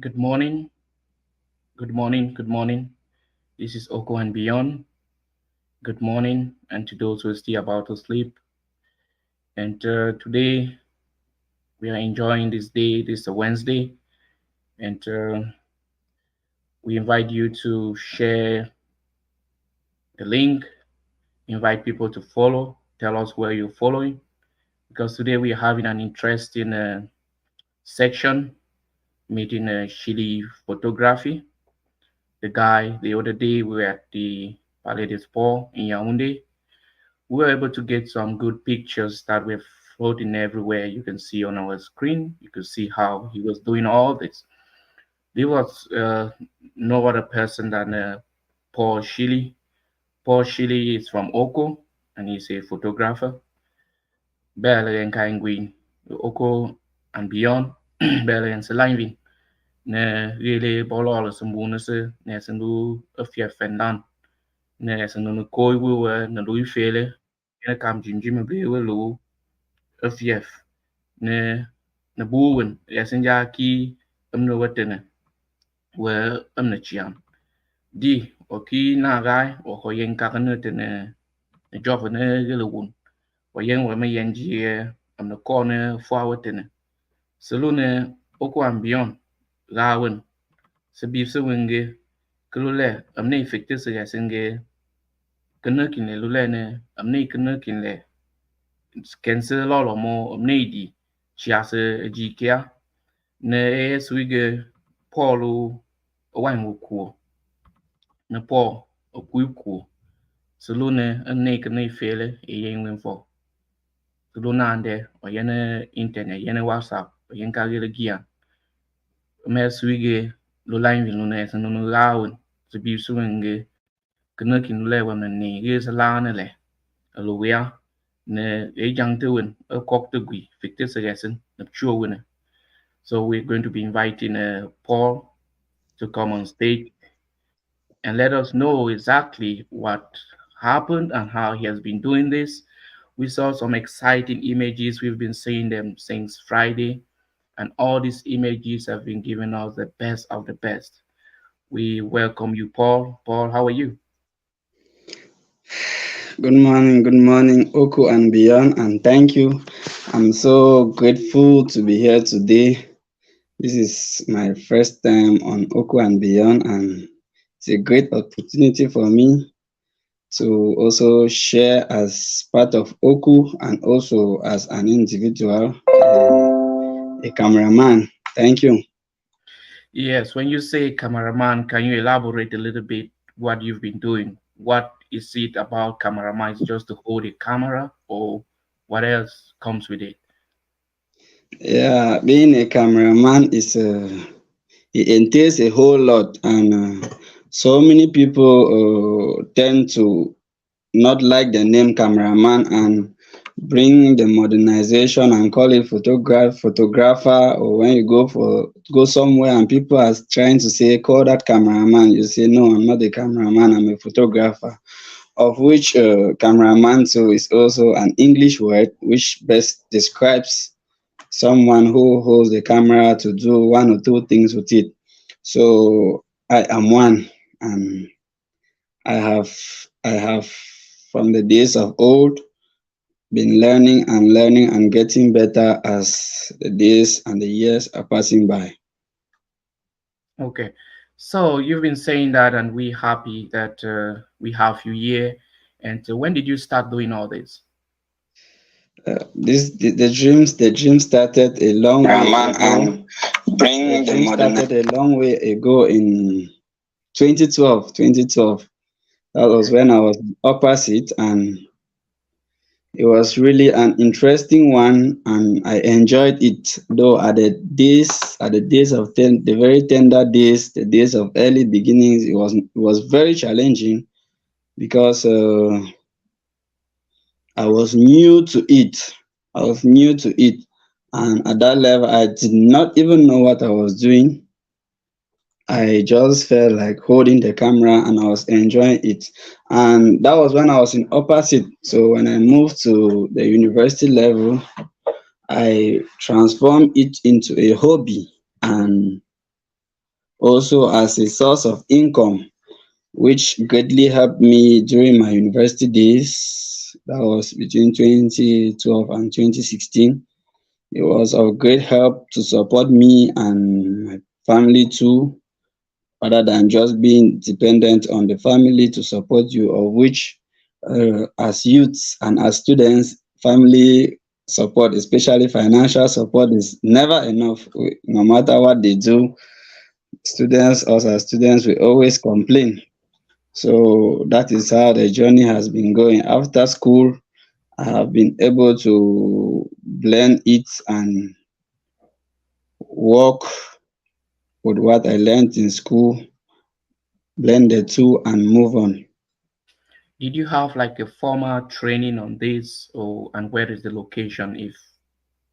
Good morning, good morning, good morning. This is Oko and Beyond. Good morning, and to those who are still about to sleep. And today we are enjoying this day. This is a Wednesday, and we invite you to share the link, invite people to follow, tell us where you're following, because today we are having an interesting section meeting Shillie Photography. The other day we were at the Palais des Sports in Yaoundé. We were able to get some good pictures that were floating everywhere. You can see on our screen. You can see how he was doing all this. There was no other person than Paul Shillie. Paul Shillie is from Oko and he's a photographer. Belle and Kaingwin, Oko and beyond. Belle and Selangvin. Ne really bolo sembuna se ne sendu a fear fendan. Ne sendu koi we were na lui fele. Ne kam jinjim be we lu a fear. Ne na buwen yasenja ki amno watene we amna chiam di o ki na gai o ko yen ka ne tene ne job ne gelun o yen we me yen ji amna ko ne fo watene selu ne o ko ambion gawen se bi se wenge kelule amne effecte se yasenge kana kin le lule ne amne kana kin le cancel lo mo amne di chia se ji kia ne swige Paulu wan wukuo na Paul okuikuo solo ne ane kene fele e yen winfo solo na ande o yene internet yene WhatsApp o yen ka gele gia me swige lo line vi no ne so no lawen so bi so nge kene kin le wa ne ge sa la ne le lo ya ne e jang te wen e kok te gui fikte se gesen na chuo wen. So we're going to be inviting Paul to come on stage and let us know exactly what happened and how he has been doing this. We saw some exciting images. We've been seeing them since Friday, and all these images have been giving us the best of the best. We welcome you, Paul. Paul, how are you? Good morning, Oko and beyond, and thank you. I'm so grateful to be here today. This is my first time on Oko and beyond, and it's a great opportunity for me to also share as part of Oko and also as an individual, a cameraman. Thank you. Yes, when you say cameraman, can you elaborate a little bit what you've been doing? What is it about cameraman? Is it just to hold a camera, or what else comes with it? Yeah, being a cameraman it entails a whole lot, and so many people tend to not like the name cameraman and bring the modernization and call it photographer, or when you go somewhere and people are trying to say call that cameraman, you say no, I'm not a cameraman, I'm a photographer, of which cameraman too is also an English word which best describes someone who holds the camera to do one or two things with it. So I am one, and I have I have from the days of old been learning and getting better as the days and the years are passing by. Okay, so you've been saying that, and we're happy that we have you here. And when did you start doing all this? The dream started a long way Rahman ago. and The bring the dream modern. started a long way ago in 2012. 2012. That was Okay. when I was opposite, and it was really an interesting one, and I enjoyed it. Though at the days of the very tender days, the days of early beginnings, it was very challenging because I was new to it. I was new to it, and at that level, I did not even know what I was doing. I just felt like holding the camera and I was enjoying it. And that was when I was in opposite. So when I moved to the university level, I transformed it into a hobby. And also as a source of income, which greatly helped me during my university days. That was between 2012 and 2016. It was of great help to support me and my family too, rather than just being dependent on the family to support you, of which, as youths and as students, family support, especially financial support, is never enough. No matter what they do, students, us as students, we always complain. So that is how the journey has been going. After school, I have been able to blend it and work with what I learned in school, blend the two and move on. Did you have like a formal training on this, or and where is the location if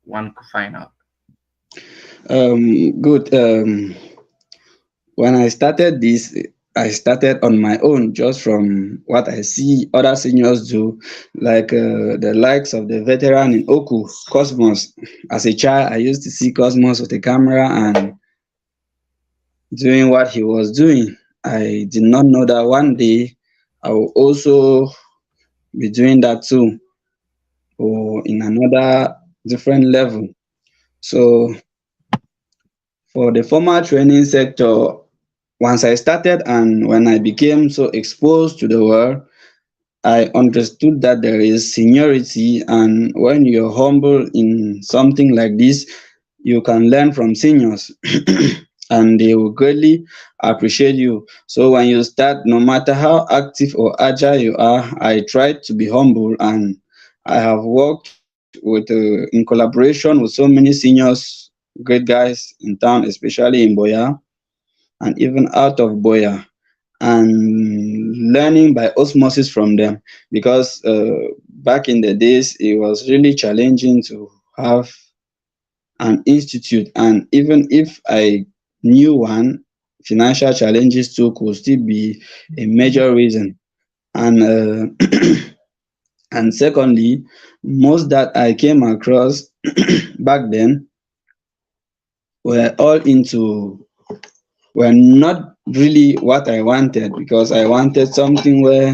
one could find out? Good. When I started this, I started on my own just from what I see other seniors do, like the likes of the veteran in Oku, Cosmos. As a child, I used to see Cosmos with a camera and doing what he was doing. I did not know that one day I will also be doing that too, or in another different level. So for the formal training sector, once I started and when I became so exposed to the world, I understood that there is seniority, and when you're humble in something like this, you can learn from seniors and they will greatly appreciate you. So when you start, no matter how active or agile you are, I try to be humble, and I have worked in collaboration with so many seniors, great guys in town, especially in Boya and even out of Boya, and learning by osmosis from them, because back in the days it was really challenging to have an institute, and even if I knew one, financial challenges too could still be a major reason. And and secondly, most that I came across back then were all into, were not really what I wanted, because I wanted something where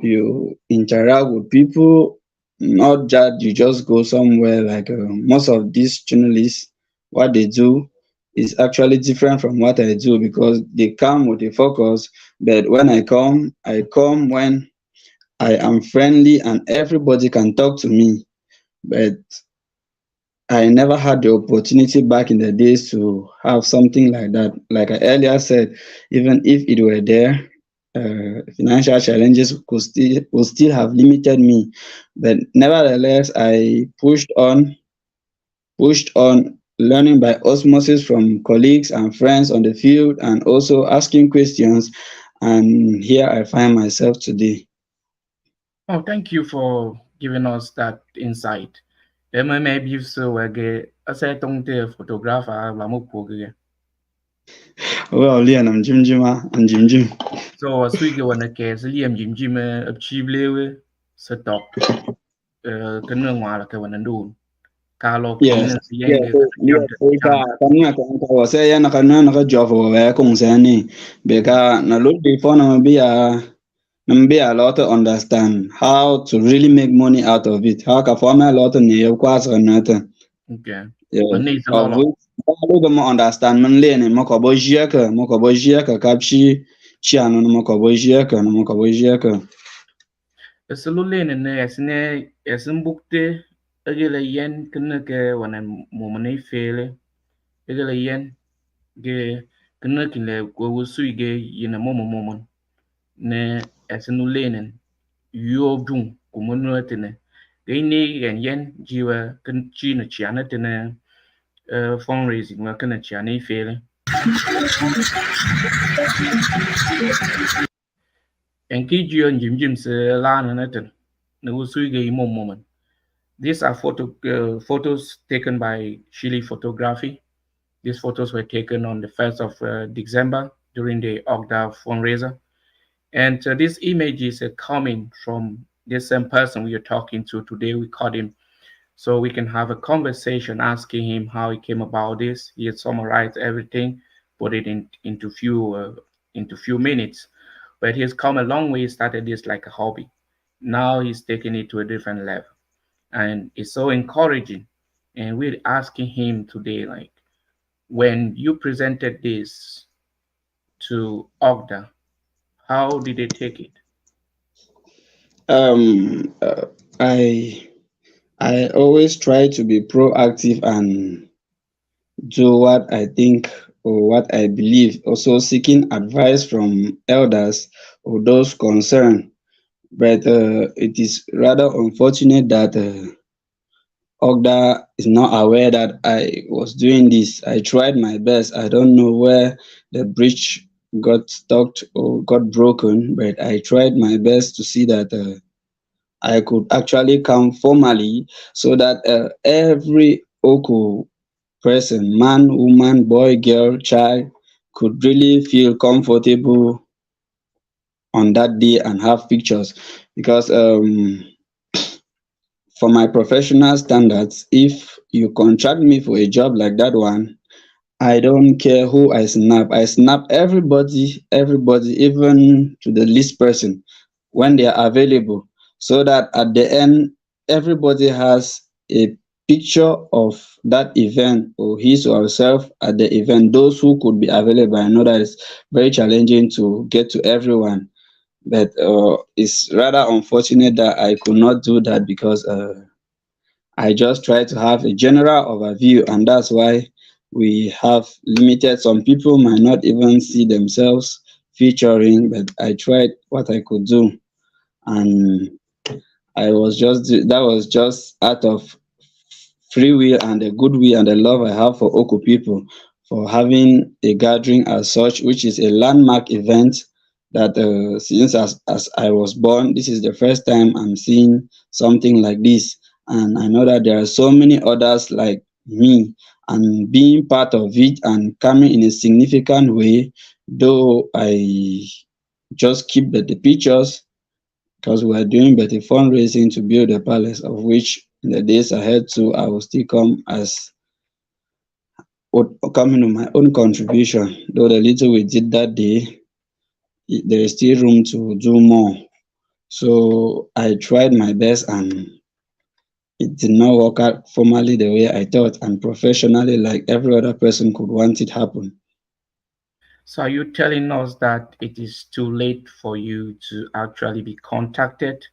you interact with people, not that you just go somewhere. Like most of these journalists, what they do is actually different from what I do, because they come with a focus. But when I come when I am friendly and everybody can talk to me. But I never had the opportunity back in the days to have something like that. Like I earlier said, even if it were there, financial challenges could still have limited me. But nevertheless, I pushed on, learning by osmosis from colleagues and friends on the field, and also asking questions. And here I find myself today. Oh, thank you for giving us that insight. Maybe you so again, I said, don't the photographer, Well, Leon, I'm Jim Jima and Jim Jim. so as we go on a case, Liam Jim Jim achieve lewe set up cái nước ngoài là cái vấn đề đủ cả lo kỹ Yes, năng sử dụng yes, cái so chạm yes, được so chạm ka wase ya naka jovo we kung sani beka na look before na be a lot to understand how to really make money out of it. How ka form a lot ni yo kwa sa nata. okay mình Yes, need a of lot which ba lo mo understand man le ni mo ko bo jia ka kapchi chi anu mo ko bo jia ka no mo ko bo jia ka. absolutely nên es un bukte cái là yen cái vấn đề mà mình phải cái là yen cái là của suy cái yen mà ne es un lenen yo dung como no tiene cái này cái yen jiwa cái chi nó chán nó tiene fundraising mà cái nó chán này phải en ki juen jim jim se la na ten ne usui ge moment. These are photos taken by Shillie Photography. These photos were taken on the 1st of December during the OCDA fundraiser. And these images are coming from this same person we are talking to today. We called him so we can have a conversation asking him how he came about this. He had summarized everything, put it into few minutes. But he's come a long way. He started this like a hobby. Now he's taking it to a different level, and it's so encouraging. And we're asking him today, like, when you presented this to OCDA, how did they take it? Um, uh, I I always try to be proactive and do what I think or what I believe, also seeking advice from elders or those concerned. But it is rather unfortunate that Ogda is not aware that I was doing this. I tried my best. I don't know where the bridge got stuck or got broken, but I tried my best to see that I could actually come formally so that every Oku person, man, woman, boy, girl, child, could really feel comfortable on that day and have pictures. Because for my professional standards, if you contract me for a job like that one, I don't care who I snap. I snap everybody, even to the least person when they are available, so that at the end, everybody has a picture of that event or his or herself at the event. Those who could be available, I know that it's very challenging to get to everyone, but it's rather unfortunate that I could not do that because I just try to have a general overview, and that's why we have limited. Some people might not even see themselves featuring, but I tried what I could do, and that was just out of free will and the goodwill and the love I have for Oko people for having a gathering as such, which is a landmark event that since as I was born, this is the first time I'm seeing something like this. And I know that there are so many others like me, and being part of it and coming in a significant way, though I just keep the pictures because we are doing better fundraising to build a palace, of which in the days ahead too, I will still come in with my own contribution. Though the little we did that day, there is still room to do more. So I tried my best and it did not work out formally the way I thought and professionally like every other person could want it happen. So are you telling us that it is too late for you to actually be contacted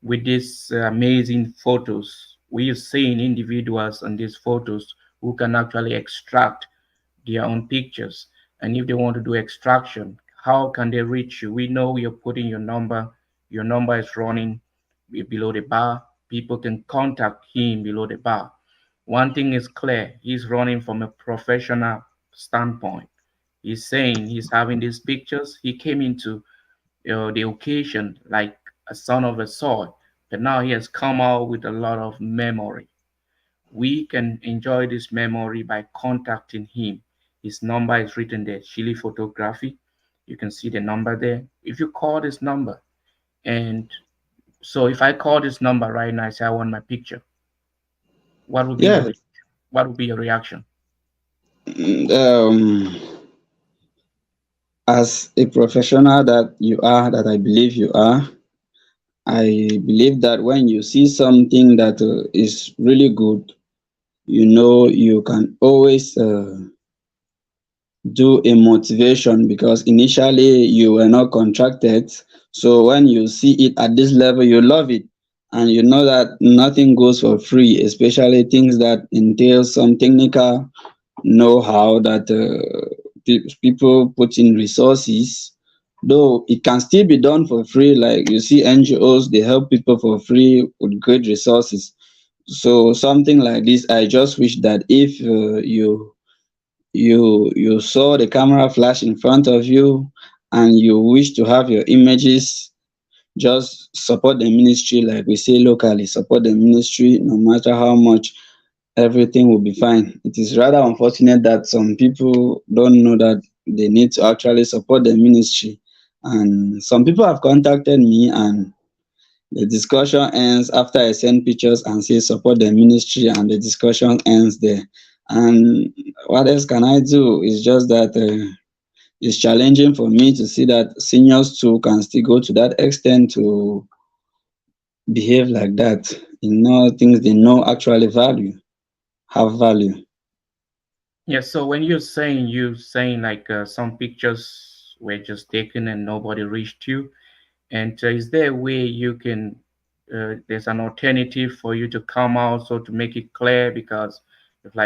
with these amazing photos? We've seen individuals on these photos who can actually extract their own pictures. And if they want to do extraction, how can they reach you? We know you're putting your number. Your number is running below the bar. People can contact him below the bar. One thing is clear, he's running from a professional standpoint. He's saying he's having these pictures. He came into the occasion like a son of a sword, but now he has come out with a lot of memory. We can enjoy this memory by contacting him. His number is written there, Shillie Photography. You can see the number there. If you call this number, and so if I call this number right now, I say I want my picture, what would be Yeah, what would be your reaction? um, as a professional that you are, that I believe you are, I believe that when you see something that is really good, you know you can always do a motivation because initially you were not contracted. So when you see it at this level, you love it. And you know that nothing goes for free, especially things that entail some technical know-how that people put in resources. Though it can still be done for free, like you see NGOs, they help people for free with great resources. So something like this, I just wish that if you saw the camera flash in front of you and you wish to have your images, just support the ministry, like we say locally, support the ministry no matter how much, everything will be fine. It is rather unfortunate that some people don't know that they need to actually support the ministry, and some people have contacted me and the discussion ends after I send pictures and say support the ministry, and the discussion ends there. And what else can I do? It's just that it's challenging for me to see that seniors too can still go to that extent to behave like that. Things they know actually have value. Yeah, so when you're saying like some pictures were just taken and nobody reached you, and is there a way you can there's an alternative for you to come out so to make it clear? Because if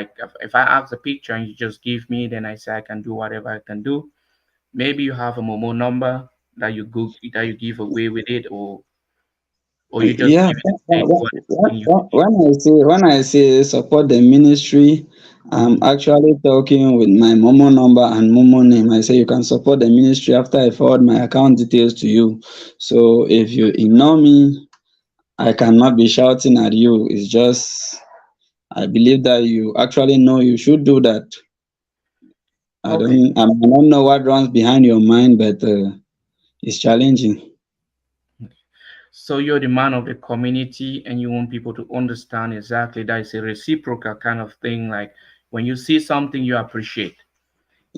I ask a picture and you just give me, then I say I can do whatever I can do. Maybe you have a Momo number that you give away with it, or you just Yeah, give it a date what thing you when I say support the ministry, I'm mm, actually talking with my Momo number and Momo name. I say you can support the ministry after I forward my account details to you. So if you ignore me, I cannot be shouting at you. It's just I believe that you actually know you should do that. okay. I don't know what runs behind your mind, but it's challenging. So you're the man of the community and you want people to understand exactly that it's a reciprocal kind of thing. Like when you see something you appreciate.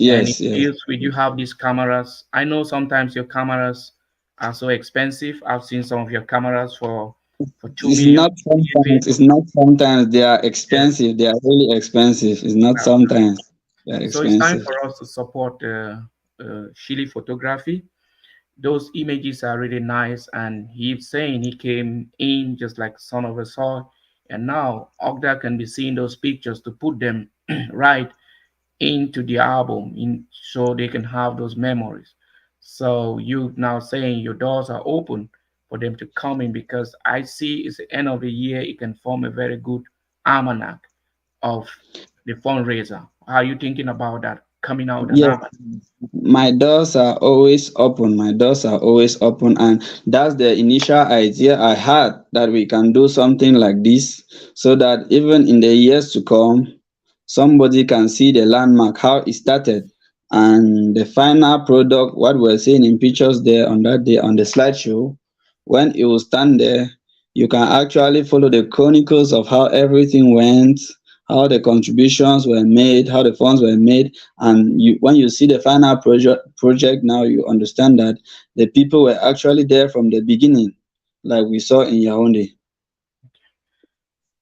And it Yes, yes. deals with you have these cameras. I know sometimes your cameras are so expensive. I've seen some of your cameras for 2 million. It's not sometimes they are Yeah. expensive. They are really expensive. It's not sometimes they are So it's time expensive. for us to support Shillie Photography. Those images are really nice, and he's saying he came in just like son of a soul, and now Ogda can be seeing those pictures to put them right into the album in so they can have those memories. So you now saying your doors are open for them to come in because I see it's the end of the year, it can form a very good almanac of the fundraiser. How are you thinking about that? Coming out an Yes, almanac. my doors are always open. My doors are always open, and that's the initial idea I had that we can do something like this, so that even in the years to come, somebody can see the landmark, how it started, and the final product, what we're seeing in pictures there on that day on the slideshow. When it will stand there, you can actually follow the chronicles of how everything went, how the contributions were made, how the funds were made, and when you see the final project now, you understand that the people were actually there from the beginning, like we saw in Yaoundé.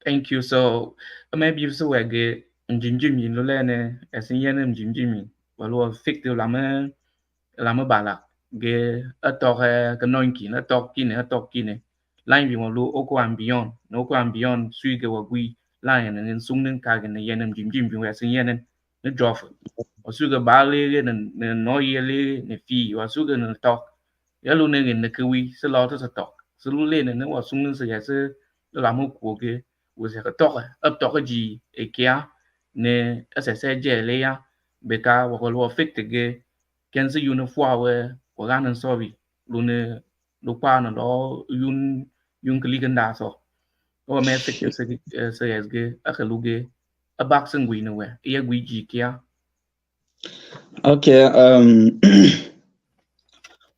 Thank you. So maybe you saw again Jimmy Lulene as in Yenem Jimmy. Well, fictive lama bala ge atok ke noinki na tok kine line vi lu oko ambion no ko ambion sui ge wagui line and sung nen ka ge ne yenem jim vi wa sin yenen ne jof o su ge ba le ge ne no ye le ne fi wa su ge ne tok ya lu ne ge ne ke wi se lo to se tok se lu le ne wa sung nen se ya se la mo ko ge wo se ke tok ap tok ji e kia ne se je le ya be ka wa ko lo fik te ge ken se yun fwa we ko ganan sobi lune lu pa na do yun kli gan da so o me fik se yes ge a ka lu ge a bak sen gwi ne we ye gwi ji kia Okay,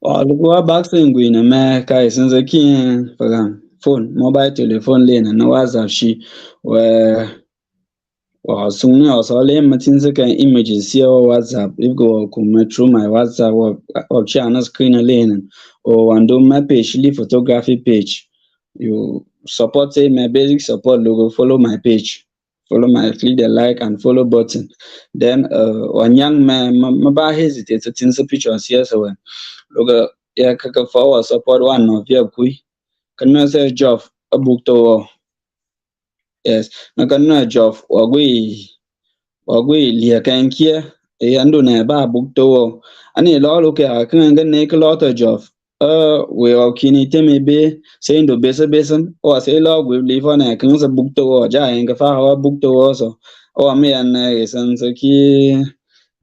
walikuwa boxing gwina me kai sinza kin fagan phone mobile telephone lena na WhatsApp shi wa sungni osole matin kan images here WhatsApp if go kuma through my WhatsApp or channel screen lena or wando my page Shillie Photography page. You support say my basic support logo, follow my page, follow my click the like and follow button. Then one young man ba hesitate to tin pictures here so logo ya kaka forward support one of your kui kana say job a book to yes na kana job wagui lia kan kia e ando na ba book to ani lo lo ke akan ga ne ko to job we o kini teme be say ndo besa besen o say lo we live on a kan sa book to ja en ka fa wa book to so o me an resan so ki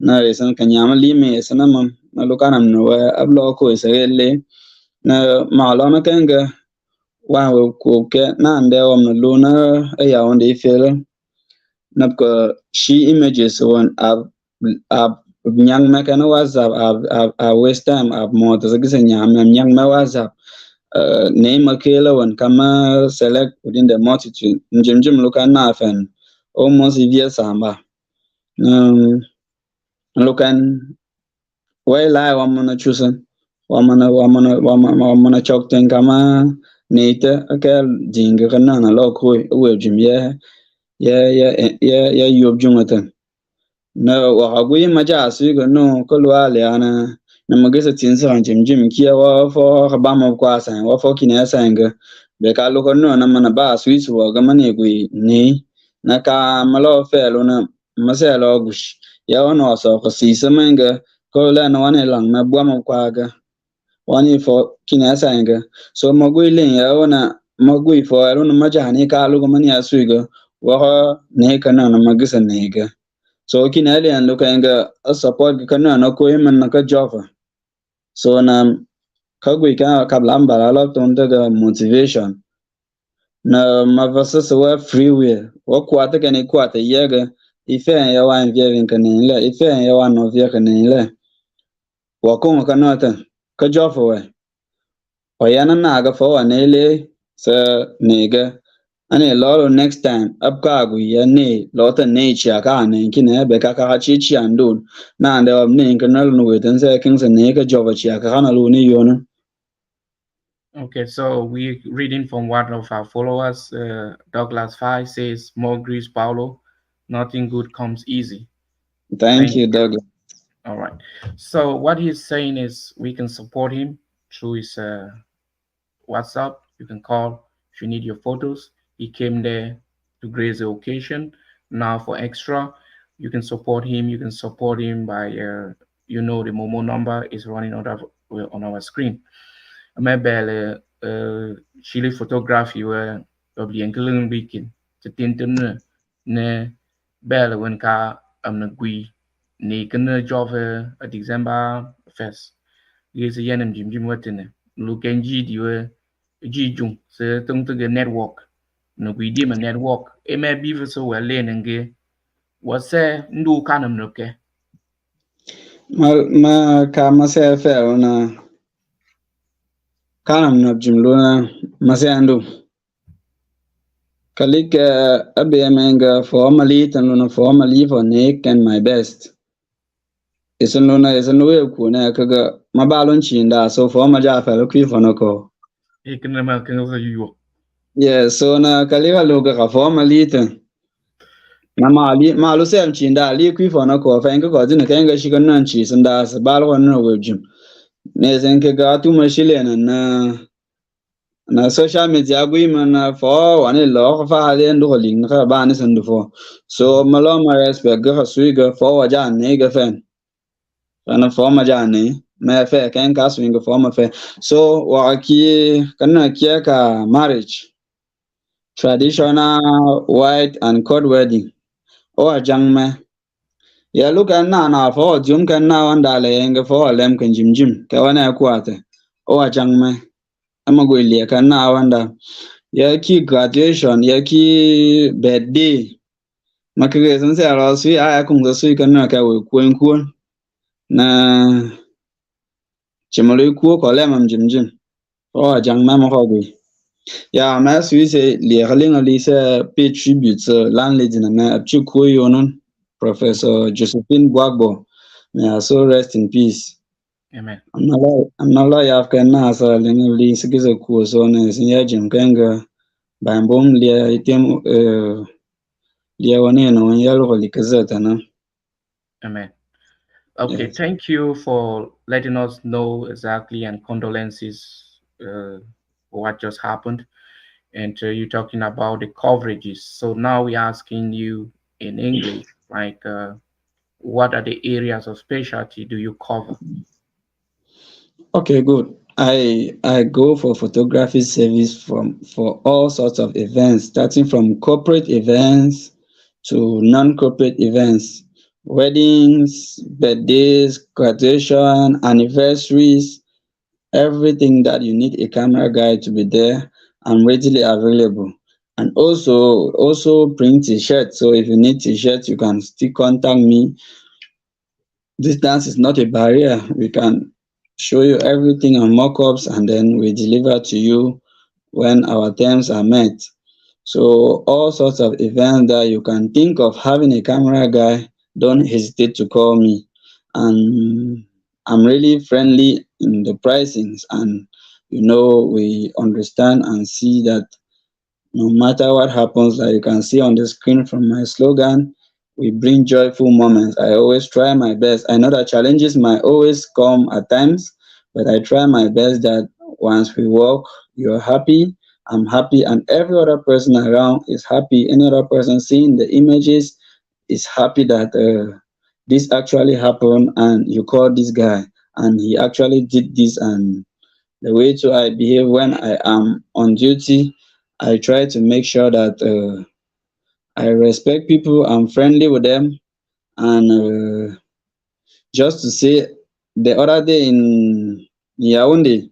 na resan kanyama li me sana mam na lo kanam no ablo ko isele na malona kanga wa ko ke na ande om no luna ya onde fele napka she images on ab nyang ma kana whatsapp ab waste time ab mo to gisa nyang ma whatsapp name akela one kama select within the multitude njimjim look na fan almost via samba Um, Lokan way lai wamana chusan wamana chokten kama nita akal jinga kana na lo khoi we jim ya yob jungatan na wa gui ma ja su ga no ko lwa le ana na magasa tin sa jim jim kia wa fo ba ma kwa san wa fo kina san ga be ka lo ko no na mana ba su su wa ga mane gui ni na ka ma lo fe lo na ma se lo gush ya wa no so ko si sa man ga ko la na wa ne lang na bwa ma kwa ga wa ni fo kina san ga so ma gui len ya wa na ma gui fo ya lo na ma ja ni ka lo ko mane ya su ga wa ne ka na magasa ne ga so kin alien look enga a support kana na ko man na ka java so na ka gwe ka kabla mbara la ton daga motivation na mavasa so wa free will wa kwata kan kwata yega ife ya wa envia kan le ife ya wa no via kan le wa ko kana ta ka java wa o yana na ga fo wa ne le sa nega ane loro next time up ka gu ya ne lo ta ne chia ka ne ki ne be ka chi chi andun na ande ob ne kan no we tan se king se ne ka joba chia ka na lu ni yo no. Okay, so we reading from one of our followers, Douglas Five says, "More grease, Paulo. Nothing good comes easy." Thank Thank you, you. Doug. All right. So what he's saying is we can support him through his WhatsApp. You can call if you need your photos. He came there to grace the occasion. Now for extra, you can support him. You can support him by the Momo number is running on our screen. Mebele Shillie Photography where of the Anglican weekend to tintin ne bele when ka am na gui ne kan job a December fest is a yanem jim watine look and ji jung se tung to the network no gui dim a network e me be so well len and ge was say ndu kanam no ke Ma ka ma se fe na kanam na jumlo na ma se andu kalik abe menga formally tan no formally for Nick and my best isen lo ye ku na kaga mabalon chinda so forma ja fa lo kwi fono ko. e kan ma kan so you Yeah, so na kaliga loga ka formally tan na malu sem chinda li kwi fono ko fa enga ko zina kenga shiga nan chi sanda sa bal ko no wejum ne zen ke ga tu mashile na social media gwi man fo wani lo fa hale ndo ling ka ba ni sandu fo so malo ma respect ga sui ga fo wa ja ne ga fen ana fo ma ja ne me fe ken ka swing fo ma fe so wa ki kana kia ka marriage traditional white and court wedding o ajang me ya luka na fo jum kan na wanda le yenge fo lem kan jim jim ka wana kwate o ajang me ama go ile kan na wanda ya ki graduation ya ki birthday makage san sai ro sui aya kun ga sui kan na ka we kuen kuen na chimalo ku ko le mam jim jim o ajang me mo ko go ya ma sui se le galing ali se pay tribute landlady na ma apchi ko yo non Professor Josephine Boagbo. May her soul rest in peace. amen Another African nasa lingli sigizo kuosone sinya jimkenga bambom lia item lia waneno yalo likazeta na. amen. Okay, Yes. thank you for letting us know exactly and condolences for what just happened. And you're talking about the coverages. So now we're asking you in English, like, what are the areas of specialty do you cover? Okay, good. I go for photography service for all sorts of events, starting from corporate events to non-corporate events, weddings, birthdays, graduation, anniversaries, everything that you need a camera guy to be there and readily available. And also bring t-shirts. So if you need t-shirts, you can still contact me. Distance is not a barrier. We can show you everything on mock-ups and then we deliver to you when our terms are met. So all sorts of events that you can think of having a camera guy don't hesitate to call me. And I'm really friendly in the pricings, and we understand and see that no matter what happens, like you can see on the screen from my slogan, we bring joyful moments. I always try my best. I know that challenges might always come at times, but I try my best that once we work, you're happy, I'm happy, and every other person around is happy. Any other person seeing the images is happy that this actually happened, and you called this guy and he actually did this. And the way to I behave when I am on duty, I try to make sure that I respect people, I'm friendly with them. And just to say, the other day in Yaoundé,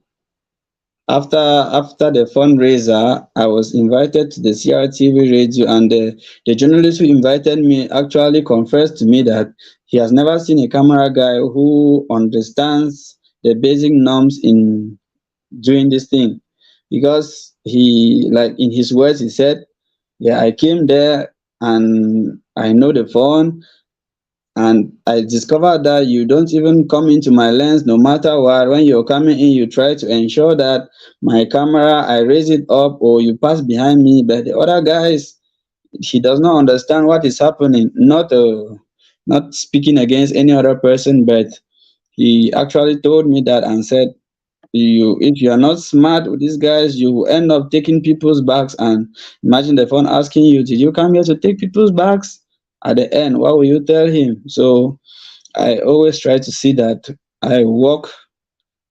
after the fundraiser, I was invited to the CRTV radio, and the journalist who invited me actually confessed to me that he has never seen a camera guy who understands the basic norms in doing this thing, because he, like in his words, he said, yeah, I came there and I know the phone, and I discovered that you don't even come into my lens no matter what. When you're coming in, you try to ensure that my camera, I raise it up or you pass behind me. But the other guys, he does not understand what is happening. Not speaking against any other person, but he actually told me that and said, if you are not smart with these guys, you will end up taking people's bags. And imagine the phone asking you, did you come here to take people's bags? At the end, what will you tell him? So I always try to see that I work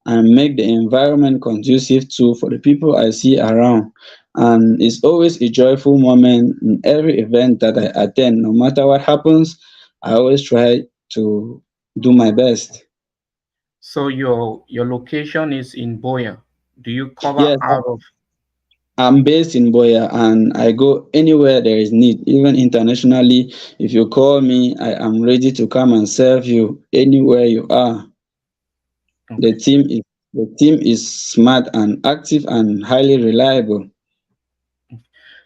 and make the environment conducive to for the people I see around. And it's always a joyful moment in every event that I attend. No matter what happens, I always try to do my best. So your location is in Boya. Do you cover Yes, out of? I'm based in Boya and I go anywhere there is need, even internationally. If you call me, I am ready to come and serve you anywhere you are. The Okay. team is the team is smart and active and highly reliable.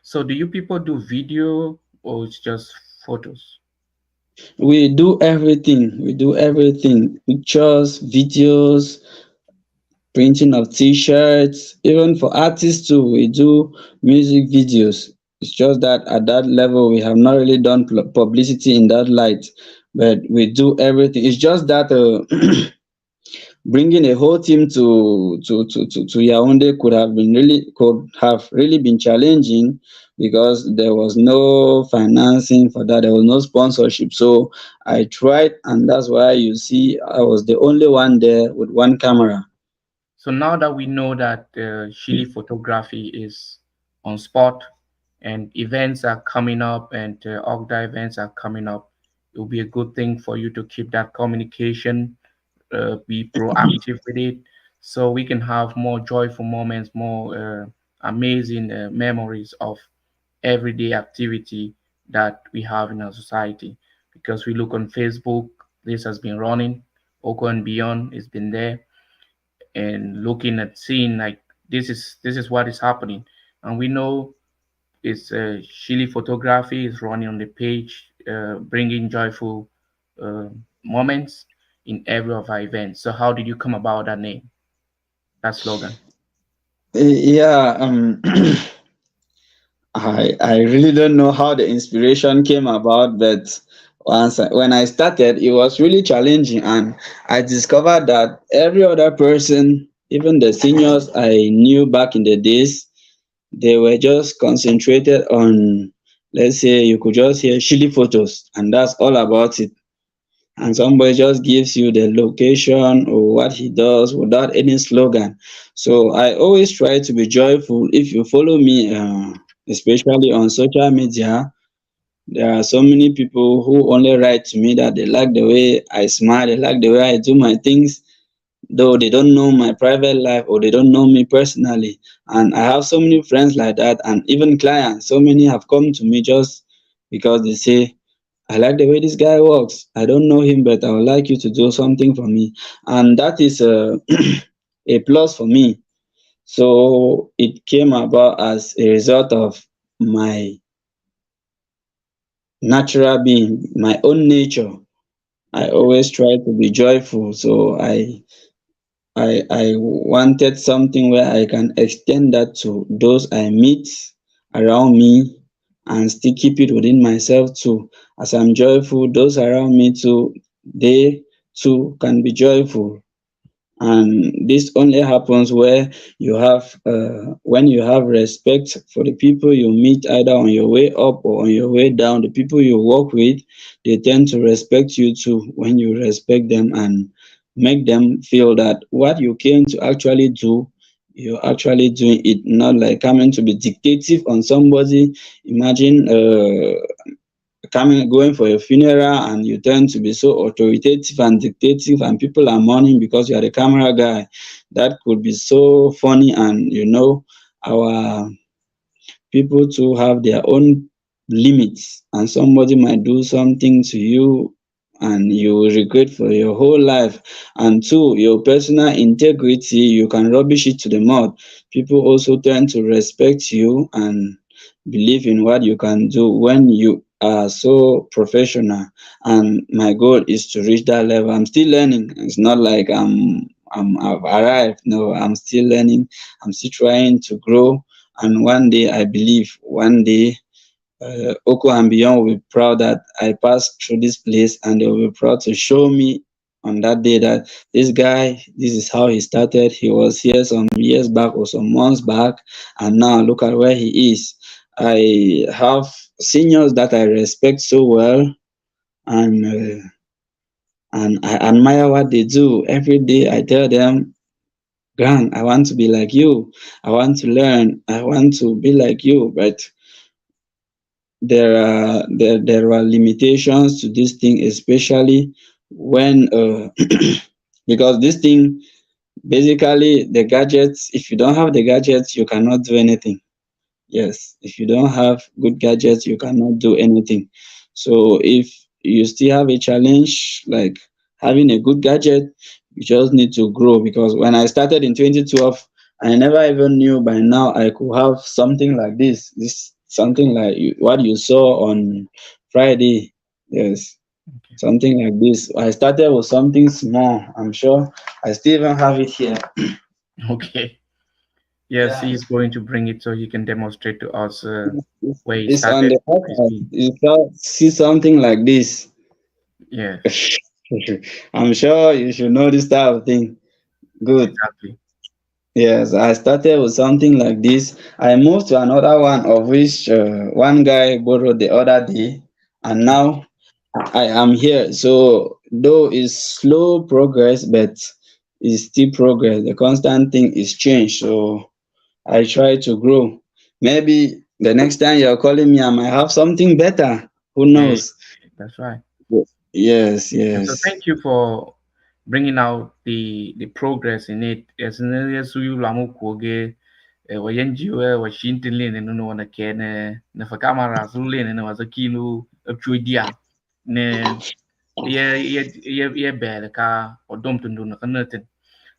So do you people do video or it's just photos? We do everything. We do everything. Pictures, videos, printing of t-shirts, even for artists too. We do music videos. It's just that at that level we have not really done publicity in that light, but we do everything. It's just that bringing a whole team to Yaoundé could have really been challenging, because there was no financing for that, there was no sponsorship. So I tried, and that's why you see I was the only one there with one camera. So now that we know that Shillie Photography is on spot and events are coming up and OCDA events are coming up, it will be a good thing for you to keep that communication, be proactive with it, so we can have more joyful moments, more amazing memories of everyday activity that we have in our society. Because we look on Facebook, this has been running, Oko and Beyond has been there, and looking at seeing like this is what is happening, and we know it's Shillie Photography is running on the page, bringing joyful uh, moments in every of our events. So how did you come about that name, that slogan? Yeah, I really don't know how the inspiration came about, but when I started, it was really challenging, and I discovered that every other person, even the seniors I knew back in the days, they were just concentrated on, let's say, you could just hear Shillie photos, and that's all about it. And somebody just gives you the location or what he does without any slogan. So I always try to be joyful. If you follow me, especially on social media, there are so many people who only write to me that they like the way I smile, they like the way I do my things, though they don't know my private life or they don't know me personally. And I have so many friends like that, and even clients. So many have come to me just because they say, I like the way this guy works. I don't know him, but I would like you to do something for me. And that is a plus for me. So it came about as a result of my natural being, my own nature. I Okay. always try to be joyful. So I wanted something where I can extend that to those I meet around me and still keep it within myself too. As I'm joyful, those around me too, they too can be joyful. And this only happens where you have when you have respect for the people you meet, either on your way up or on your way down. The people you work with, they tend to respect you too when you respect them and make them feel that what you came to actually do, you're actually doing it, not like coming to be dictative on somebody. Imagine coming going for a funeral and you tend to be so authoritative and dictative and people are mourning because you are the camera guy. That could be so funny. And our people to have their own limits, and somebody might do something to you and you will regret for your whole life. And two, your personal integrity, you can rubbish it to the mud. People also tend to respect you and believe in what you can do when you are so professional. And my goal is to reach that level. I'm still learning. It's not like I've arrived. No, I'm still learning. I'm still trying to grow. And one day, I believe, one day, Oko and Beyond will be proud that I passed through this place, and they will be proud to show me on that day that this guy, this is how he started. He was here some years back or some months back, and now look at where he is. I have seniors that I respect so well, and I admire what they do. Every day, I tell them, Grant, I want to be like you. I want to learn. I want to be like you. But there are limitations to this thing, especially when because this thing, basically, the gadgets, if you don't have the gadgets you cannot do anything. Yes, if you don't have good gadgets, you cannot do anything. So if you still have a challenge like having a good gadget, you just need to grow. Because when I started in 2012, I never even knew by now I could have something like this. This something like what you saw on Friday. Yes, Okay. something like this. I started with something small. I'm sure I still even have it here. Okay. Yes, Yeah. he is going to bring it so he can demonstrate to us where he It's on started the with his iPad. feet. You shall see something like this. Yes, I'm sure you should know this type of thing. Good. exactly. Yes, I started with something like this. I moved to another one, of which one guy borrowed the other day, and Okay. now I am here. So though it's slow progress, but it's still progress. The constant thing is change. So I try to grow. Maybe the next time you're calling me, I might have something better. Who Yeah, knows? that's right. Yes, And so yes. thank you for bringing out the progress in it. As in as you lamu koge wayanji wa shintin le ne no na kene na fa kamera su le ne wa kilo apchudia ne ye bele ka odom tundu na kanatin.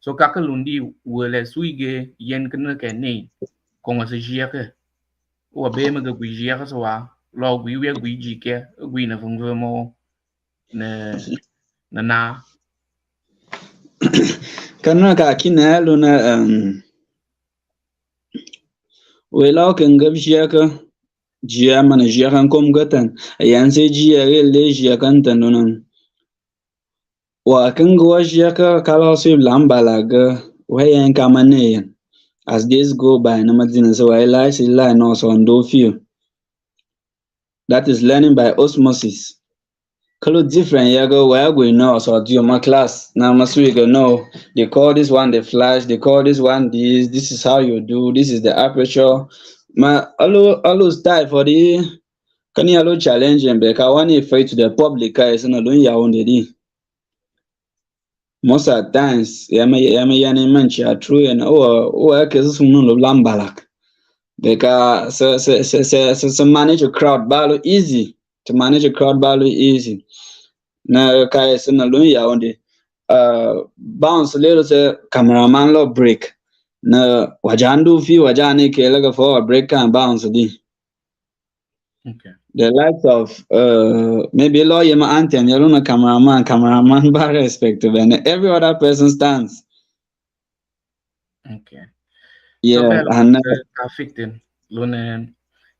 So kakalundi wele suige yen kana ke ne konga se jiake wa be ma ga gwi jiake so wa lo gwi we gwi jike gwi na fungu mo ne na Kana ka kina luna wela kan gab shiyaka jiya mana jiya kan kom gatan yan sai jiya le jiya kan tanunan wa kan go jiya ka kala su lambala ga wayan kamane as days go by na madina so I like no so ndo feel that is learning by osmosis. Color different, yeah, go where we know, so do my class. Now, must we go, no, they call this one the flash, they call this one this is how you do, this is the aperture. My, allo style for the, can you allo challenge them, because one afraid to the public, is not doing your own, most of the times, yani mention are true, and cases no lambalak. Because so manage a crowd value easy, to manage a crowd value easy. Na kaya sina lun yaounde bounce little se cameraman lo break na wajandu fi wajani ke laga for break and bounce di. okay. The likes of maybe lawyer ma auntie and you're cameraman bar respective and every other person stands. Okay. So Yeah, bella and traffic din lune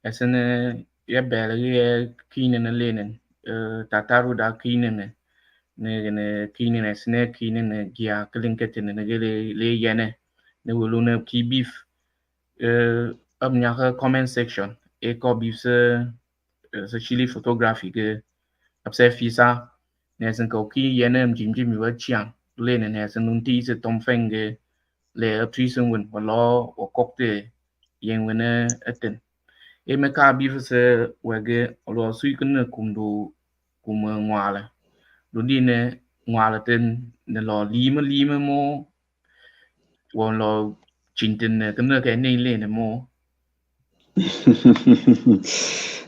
esene ye bella ye kinen lenen tataru da kinen ne kinen esne kinen gia klinketin ne gele le yene ne wulune ki beef up nyaka comment section e ko beef se Shillie Photography ke apse fisa ne sen ko ki yene jim jim wa chiang lenen ne sen nun ti se tom fenge le tri sung wen wa lo wa kok te yen wen eten e me ka bi se wege lo sui kun kum du kum ngwala du di ne ngwala ten ne lo lima mo won lo chin ten ne kun ke ne le ne mo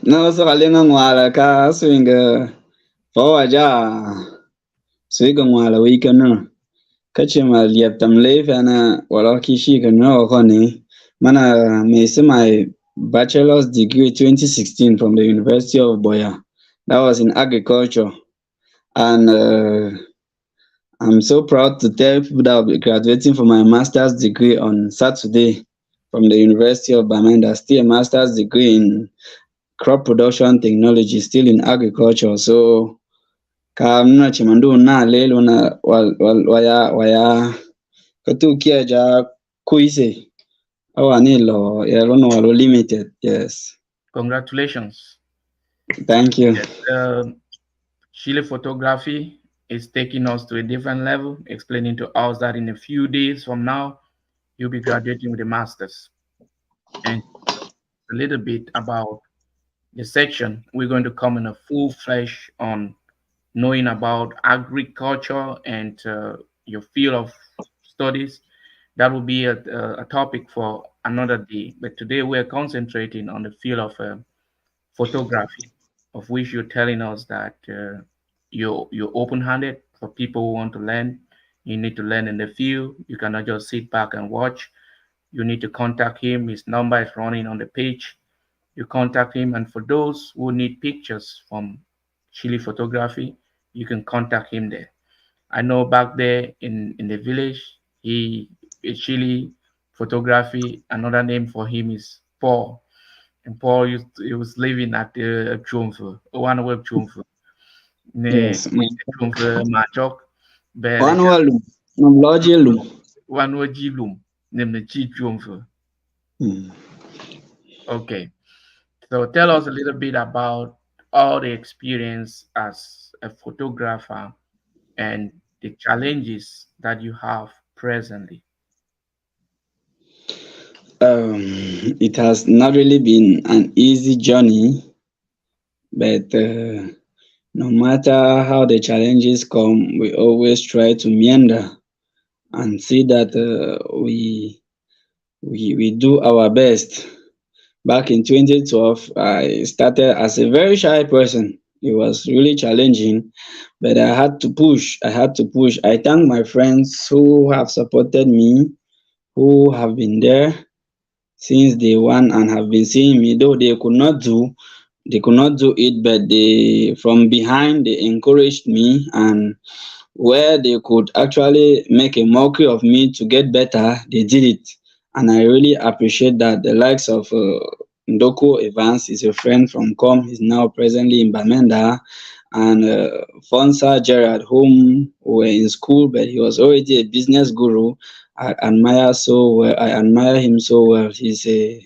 no so kalenga ngwala ka swinga fawaja swinga ngwala weekend kace ma liyaptam leifana wala kishi kan no koni mana me see my bachelor's degree 2016 from the University of Boya. That was in agriculture, and I'm so proud to tell people that I'll be graduating from my master's degree on Saturday from the University of Bamenda, still a master's degree in crop production technology, still in agriculture. So kamna chimandu na lelo na waya katukia ja kuise awanilo yarono walo limited. Yes. congratulations. Thank you. Yes, Shillie Photography is taking us to a different level, explaining to us that in a few days from now you'll be graduating with a master's. And a little bit about the section, we're going to come in a full flesh on knowing about agriculture and your field of studies. That will be a topic for another day. But today we're concentrating on the field of photography, of which you're telling us that you're open-handed for people who want to learn. You need to learn in the field. You cannot just sit back and watch. You need to contact him. His number is running on the page. You contact him, and for those who need pictures from Shillie Photography, you can contact him there. I know back there in the village, he Shillie Photography. Another name for him is Paul, and Paul he was living at the Chumfu, one web Chumfu. Ne Yes. Chumfu Machok, One Berecha, wall logic. one wajilum, name the Chi Chumfu. Hmm. Okay. So tell us a little bit about all the experience as a photographer and the challenges that you have presently. It has not really been an easy journey, but no matter how the challenges come, we always try to meander and see that we do our best. Back in 2012, I started as a very shy person. It was really challenging, but I had to push. I had to push. I thank my friends who have supported me, who have been there since day one and have been seeing me, though they could not do it, but they from behind they encouraged me, and where they could actually make a mockery of me to get better, they did it. And I really appreciate that. The likes of Ndoko Evans is a friend from Com, he's now presently in Bamenda, and Fonsa Gerard, whom we were in school, but he was already a business guru. I admire him so well. He's a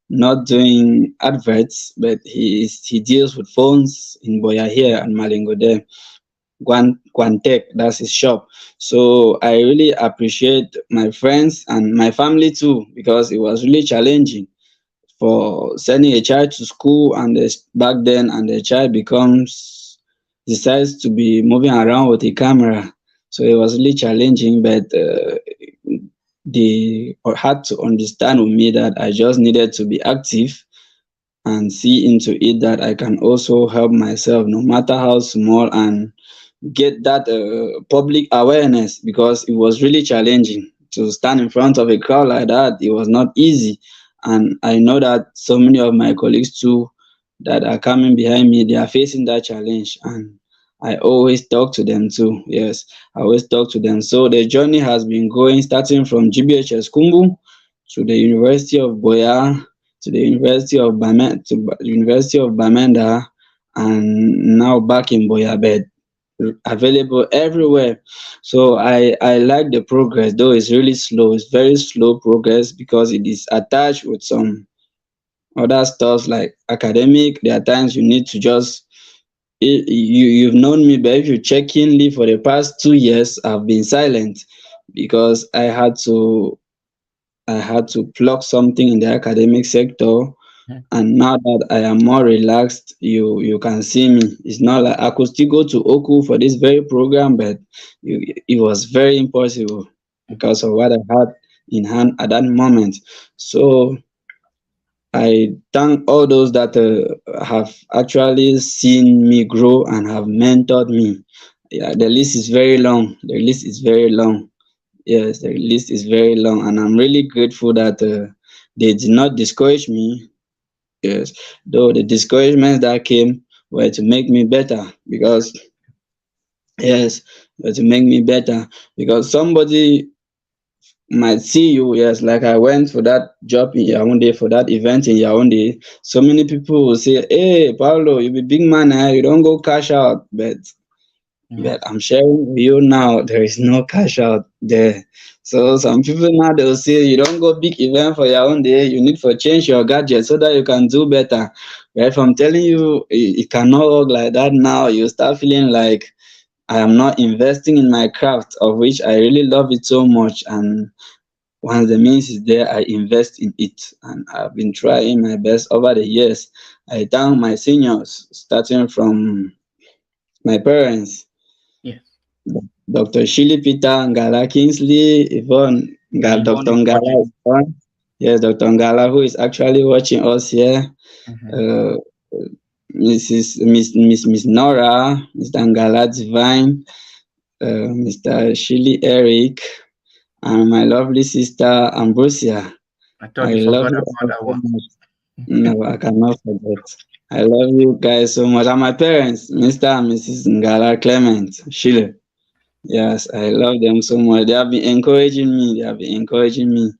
not doing adverts, but he deals with phones in Boya here and Malingo there. Guantec, that's his shop. So I really appreciate my friends and my family too, because it was really challenging for sending a child to school and back then, and the child decides to be moving around with a camera. So it was really challenging, but they had to understand with me that I just needed to be active and see into it that I can also help myself, no matter how small, and get that public awareness, because it was really challenging to stand in front of a crowd like that. It was not easy. And I know that so many of my colleagues too that are coming behind me, they are facing that challenge, and I always talk to them too. Yes, I always talk to them. So the journey has been going starting from GBHS Kumbu to the University of Boya to the University of Bamenda, and now back in Boya bed, available everywhere. So I like the progress, though it's really slow. It's very slow progress because it is attached with some other stuff like academic. There are times you need to just you've known me, but if you check inly for the past 2 years, I've been silent because I had to plug something in the academic sector. Mhm. And now that I am more relaxed, you can see me. It's not like I could still go to Oku for this very program, but it was very impossible because of what I had in hand at that moment. So I thank all those that have actually seen me grow and have mentored me. Yeah, the list is very long. The list is very long. Yes, the list is very long, and I'm really grateful that they did not discourage me. Yes, though the discouragements that came were to make me better because yes, were to make me better because somebody might see you. Yes, like I went for that job in Yaoundé, for that event in Yaoundé. So many people will say, "Hey, Paulo, you be big man, you don't go cash out." But Yes. I'm sharing with you now, there is no cash out there. So some people now they'll say you don't go big event for your own day, you need for change your gadget so that you can do better. But if I'm telling you it cannot work like that now, you start feeling like I am not investing in my craft of which I really love it so much, and once the means is there, I invest in it. And I've been trying my best over the years. I thank my seniors, starting from my parents, Yes. Dr. Shillie Peter, Ngala Kingsley, Yvonne, Yvonne Dr. is Ngala watching. Yvonne. Yes, Dr. Ngala, who is actually watching us here. Mhm. Uh, Miss Nora, Mr. Ngala Divine, Mr. Shillie Eric, and my lovely sister Ambrosia. I I thought you love forgot you about all that so one. much. No, I cannot forget. I love you guys so much. And my parents, Mr. and Mrs. Ngala Clement Shile. Yes, I love them so much. They have been encouraging me. They have been encouraging me.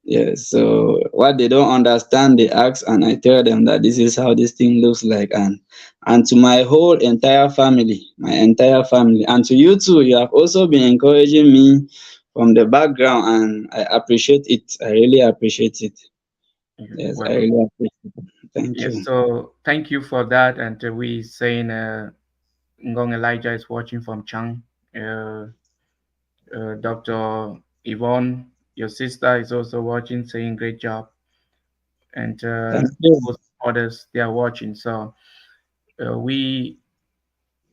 Yes. So what they don't understand, they ask, and I tell them that this is how this thing looks like. And to my whole entire family, my entire family, and to you too, you have also been encouraging me from the background, and I appreciate it. I really appreciate it. You're Yes, I welcome. really appreciate it. Thank Yes, you. so thank you for that. And we saying Ngong Elijah is watching from Chang. Uh, Dr. Yvonne, your sister, is also watching, saying great job. And Thank you. most others, they are watching. So we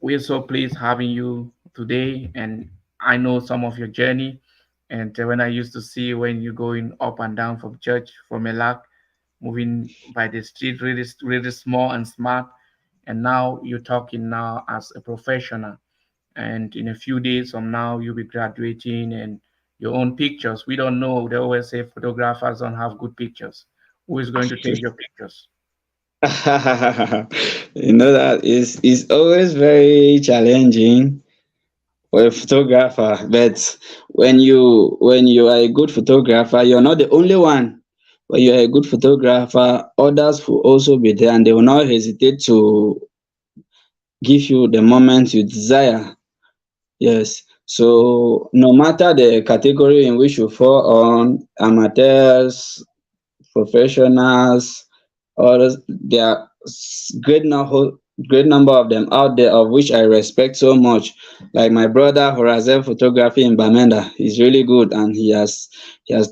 we're so pleased having you today. And I know some of your journey. And when I used to see when you're going up and down from church, from Melak, moving by the street, really, really small and smart. And now you're talking now as a professional. And in a few days from now, you'll be graduating and your own pictures. We don't know. They always say photographers don't have good pictures. Who is going to take your pictures? You know that is always very challenging for a photographer, but when you are a good photographer, you're not the only one. When you are a good photographer, others will also be there, and they will not hesitate to give you the moment you desire. Yes. So no matter the category in which you fall on, amateurs, professionals, others, there are great number of them out there of which I respect so much. Like my brother Horazel Photography in Bamenda, he's really good, and he has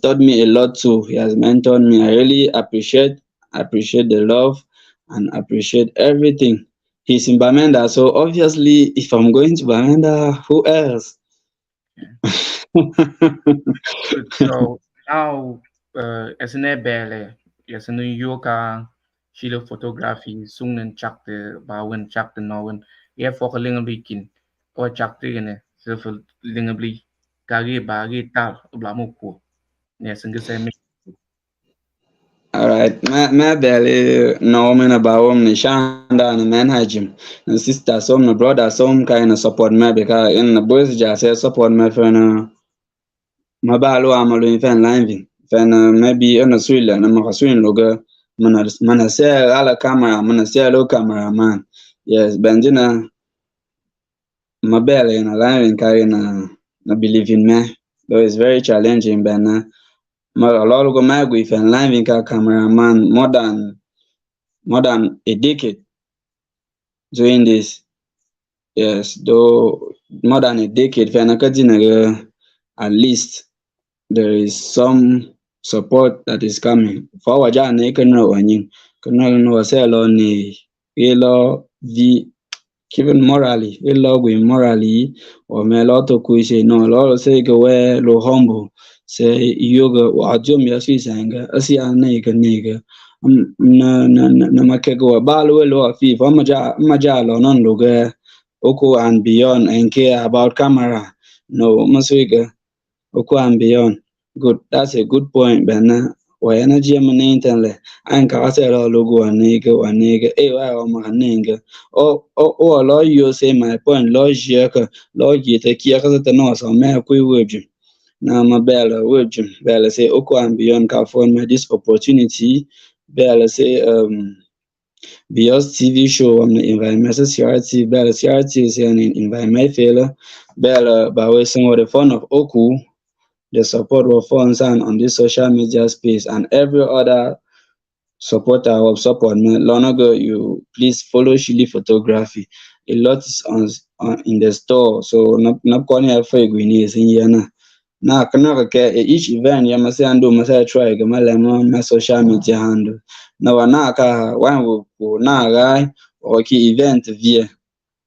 taught me a lot too. He has mentored me. I really appreciate the love and appreciate everything. He's in Bamenda, so obviously if I'm going to Bamenda, who else? Yeah. Good. So now, as an ebele, as an yoga, Shillie Photography, sung and chak the bawen chak the nowen, yeah, for a lingablikin, or chak the gene, so for lingabli, kagi bagi tal, blamuku. Yes, and the same. All right, my belly no man about ni shanda na man hajim. Na sister some na brother some kind of support me because in the boys just say support me for na mabalo amalu in fan line fan maybe in Australia na makaswin loga mana say ala camera mana say lo camera man. Yes, benjina mabele in a line carry na believe in me. Though it's very challenging but na a lot of my with fan line cameraman more than a decade doing this. Yes, though more than a decade, Fenakadinaga, at least there is some support that is coming. For waja ne kana wanyin, kana no selo ni ilo vi given morally, ilo we morally or me lot of kuise no lo say go we lo humble say yoga wa jom ya si sanga asi anega nega na makego wa balu lo afi fa maja lo non lo ga oko and beyond and care about camera no maswiga oko and beyond. Good, that's a good point, Bena. Why energy emanating le and Casero logo and nigga, a maninga. Oh, law you say my point, Lord Jerka, Lord Yeta Kiaka the North, or Mercury Virgin. Now, my bella, Virgin, Bella say, Oko and beyond California, this opportunity, Bella say, Beyond TV show on the environmental CRT, Bella CRT is an environment failure, Bella, by way some of the fun of Oku. The support of funds and on this social media space and every other supporter of support me longer you please follow Shillie Photography. A lot is on in the store, so not calling for is in here now. Now kana ke each event ya mase ando mase try ga malama my social media handle. Now na ka wan wo na ga o ki event via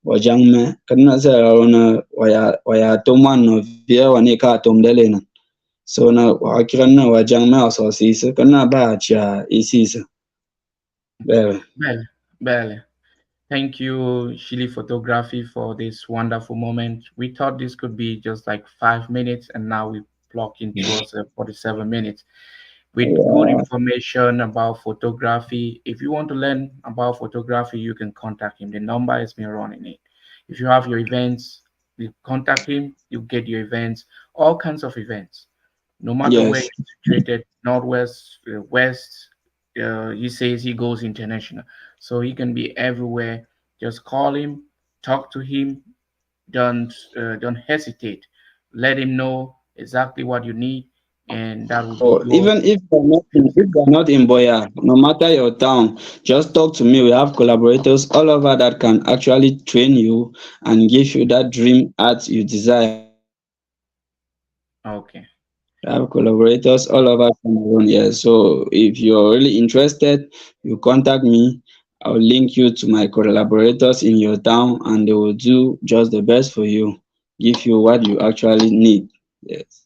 wajangme kana se ona waya tomwan no via wani ka tom dele na. So na wakiran na wajang na so sisa kana ba cha isisa bele. Belle, Belle. Thank you, Shillie Photography, for this wonderful moment. We thought this could be just like 5 minutes, and now we clock in towards 47 minutes with good Yeah. information about photography. If you want to learn about photography, you can contact him. The number is me running it. If you have your events, you contact him, you get your events, all kinds of events. No matter where Yes. you're situated, northwest, west, he says he goes international, so he can be everywhere. Just call him, talk to him. Don't hesitate. Let him know exactly what you need, and that will be Oh, yours. even if they're not in Boya, no matter your town, just talk to me. We have collaborators all over that can actually train you and give you that dream art you desire. Okay. We have collaborators all over Cameroon. Yeah. So if you're really interested, you contact me. I'll link you to my collaborators in your town and they will do just the best for you, give you what you actually need. Yes.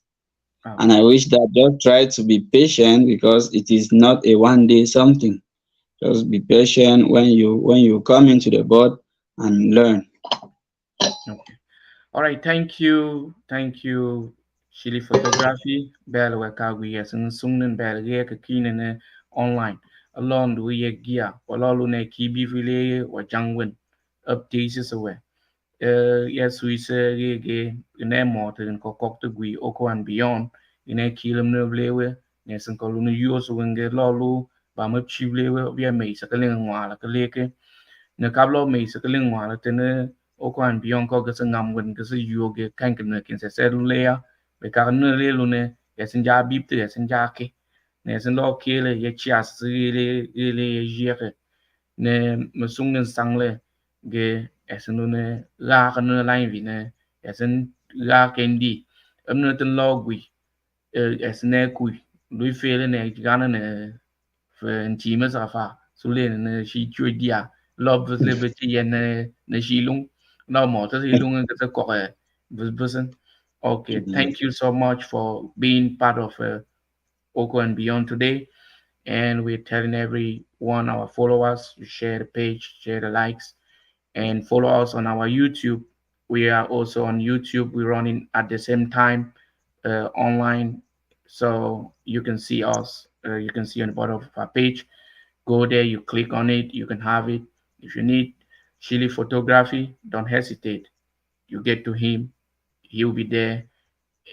And I Okay. wish that just try to be patient because it is not a one day something. Just be patient when you come into the board and learn. Okay. All right. Thank you, Shillie Photography. Bel wekagwi yasin sungnen bel ye kakinen online. Along the way gear, walalo ne kibi vile wa jangwen updates away. Yes, we say ge ne motor ko kok to gui oko and beyond in a kilum no blewe. Yes, and column use when get lolu, bam up chiblewe, we are made sakaling wala kaleke. Ne kablo me se keling wala tene o kwan biyon ko ga ngam wen ga se yu ge kan ken kin se le ya be ka ne le lu ne ya sin ja bip te ya sin ja ke ne sin lo ke le ye chia se le ye je ke ne me sung ne sang le ge ya sin lu ne la ka ne la vi ne ya sin la ken di am ne ten lo gui ya sin ne kui lu fe le ne ga ne phần chỉ mới giờ phà số liền là chỉ chui dia lo bớt lên bớt tiền là chỉ lung lo mỏ tới thì lung cái cái cọ bớt bớt okay, thank you so much for being part of Oko and Beyond today, and we're telling everyone our followers to share the page, share the likes, and follow us on our YouTube. We are also on YouTube. We're running at the same time online, so you can see us. you can see on the bottom of our page. Go there, you click on it, you can have it. If you need Shillie Photography, don't hesitate. You get to him, he'll be there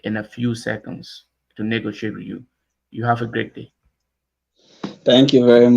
in a few seconds to negotiate with you. You have a great day. Thank you very much.